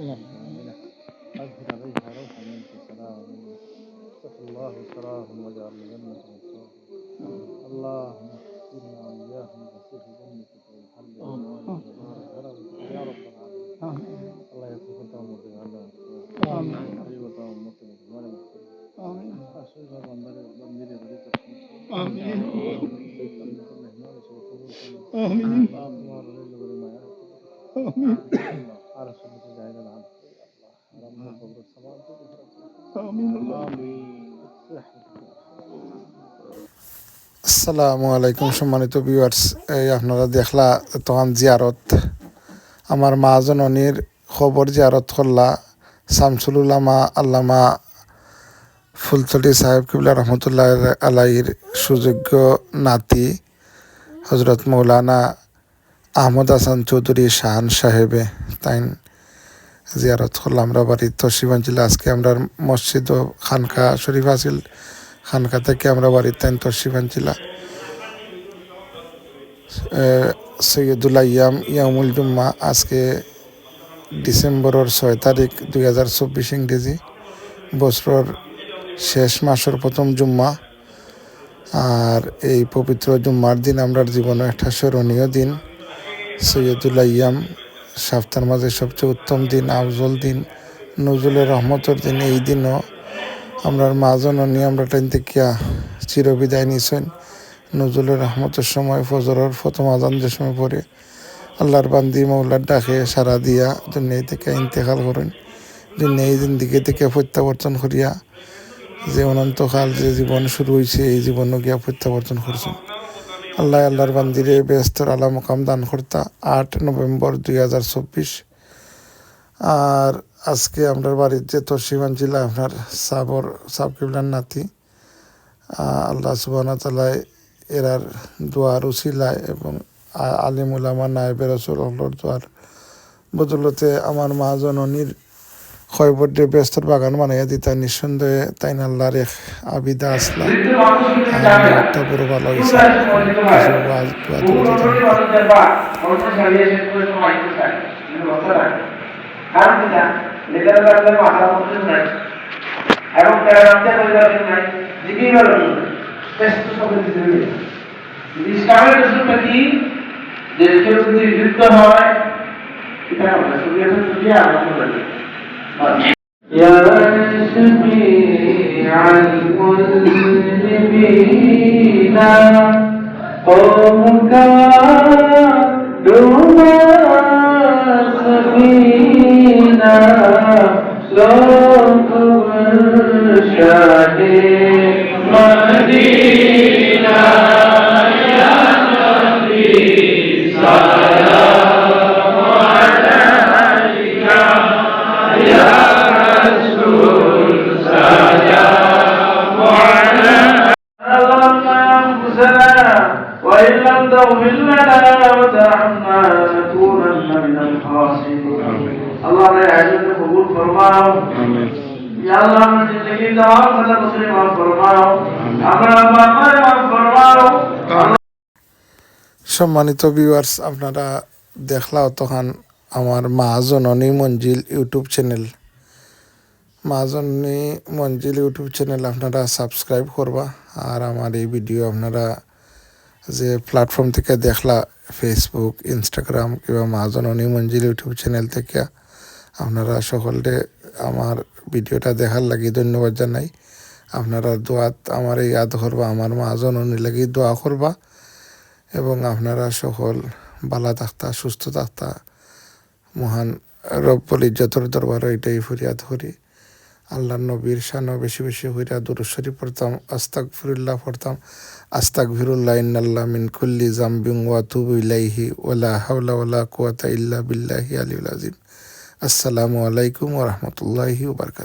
اللهم آمين. أغفر عليها روحا منك سلام استغفر الله سراهم واجعل الجنة مصواهم. اللهم اغفرنا وإياهم بسيح جنتك والحل والوالد وبارك غرامتك يا رب العالمين. الله يتوفى أمتك على أيوة أمتك ولا مختلف. أشهد أن لا إله إلا الله آمين. آمين. آمين. على سنة جاهل العبد رب قبر السماوات آمين. آمين. আসসালামু আলাইকুম সম্মানিত ভিউয়ার্স, এই আপনারা দেখলা তখন জিয়ারত আমার মা জননীর খবর জিয়ারত করলা শামসুল উলামা আল্লামা ফুলতলি সাহেব কিবলা রহমতুল্লাহ আলাইহির সুযোগ্য নাতি হজরত মৌলানা আহমদ হাসান চৌধুরী শাহান সাহেবে তাই জিয়ারত করলাম আমরা বাড়ি তসিবাঞ্চিল। আজকে আমরা মসজিদ ও খানকা শরীফ আছিল, খানকা থেকে আমরা বাড়ির তাইন তসিবাঞ্চিলা সৈয়দুল আইয়াম ইয়ামুল জুম্মা আজকে ডিসেম্বরের 6 তারিখ 2024 ইংরেজি বছরের শেষ মাসের প্রথম জুম্মা। আর এই পবিত্র জুম্মার দিন আমরার জীবনে একটা স্মরণীয় দিন। সৈয়দুল আইয়াম সপ্তাহের মাঝে সবচেয়ে উত্তম দিন, আফজল দিন, নজরুলের রহমতের দিন। এই দিনও আমরার মা জননী আমরা টাইম থেকে চিরবিদায় নিছেন। নজরুলের রহমতের সময় ফজরের প্রথম আজান যে সময় পড়ে আল্লাহর বান্দি মৌলার ডাকে সারা দিয়া দুনিয়া থেকে ইন্তেকাল করেন। দুনিয়া এই জিন্দিগি থেকে প্রত্যাবর্তন করিয়া যে অনন্তকাল যে জীবন শুরু হয়েছে এই জীবনও গিয়া প্রত্যাবর্তন করছেন। আল্লাহর বান্দিরে ব্যস্তর আলা মোকাম দান কর্তা 8 নভেম্বর 2024। আর আজকে আমরা বাড়ির যে তসিমান জেলা আপনার সাবকিবলার নাতি আল্লাহ সুবহানাহু ওয়া তাআলা এরার দোয়ার উসিলায় এবং আলিম উলামা নায়েবে রাসূলুল্লাহর দোয়ার বদলতে আমার মা জননীর খয়বর্ডে ব্যস্তর বাগান বানাইয়া দিতা। নিঃসন্দেহে তাই আল্লাহর এক আবিদা আসলা একটা বড় ভালো হয়েছে। এবং তারা রাখতে পরিবর্তন নাই জিকির হলো শ্রেষ্ঠ সকল জিকির ইসলামের রসুলটা কি যে কেউ যদি যুদ্ধ হয় এটা হবে সুবিধা সুবিধা আরম্ভ করবে يا شفيع المذنبين قومك دون سفينة لوك شاهد مدينة يا نبي سلام عليك يا رسول سلام عليك ظلمنا أنفسنا وإن لم تغفر لنا وترحمنا لنكونن من الخاسرين الله لا يعجبك قبول فرماؤ या अल्लाह हमें जिंदगी तमाम खता मुझसे माफ फरमाओ हमारा बापर माफ फरमाओ। সম্মানিত ভিউয়ার্স, আপনারা দেখলাও তখন আমার মা জননী মঞ্জিল ইউটিউব চ্যানেল, মা জননী মঞ্জিল ইউটিউব চ্যানেল আপনারা সাবস্ক্রাইব করবা। আর আমার এই ভিডিও আপনারা যে প্ল্যাটফর্ম থেকে দেখলা ফেসবুক, ইনস্টাগ্রাম কিংবা মা জননী মঞ্জিল ইউটিউব চ্যানেল থেকে আপনারা সকলে আমার ভিডিওটা দেখার লাগি ধন্যবাদ জানাই। আপনারা দোয়াত আমার ইয়াদ করবা, আমার মা জননী লাগি দোয়া করবা এবং আপনারা সকল ভালো থাকতা সুস্থ থাকতা মহান রব্বুল ইজ্জতের দরবারে এটাই ফরিয়াদ করি। আল্লাহর নবীর শানও বেশি বেশি হইরা দুরূদ শরীফ পড়তাম, আস্তাগফিরুল্লাহ পড়তাম, আস্তাগফিরুল্লাহ ইন্নাল্লাহ মিন কুল্লি যামবিন ওয়া আতুবু ইলাইহি ওয়ালা হাওলা ওয়ালা কুওয়াতা ইল্লা বিল্লাহি আলিয়্যিল আযীম। আসসালামু আলাইকুম ওয়া রাহমাতুল্লাহি ওয়া বারাকাতুহু।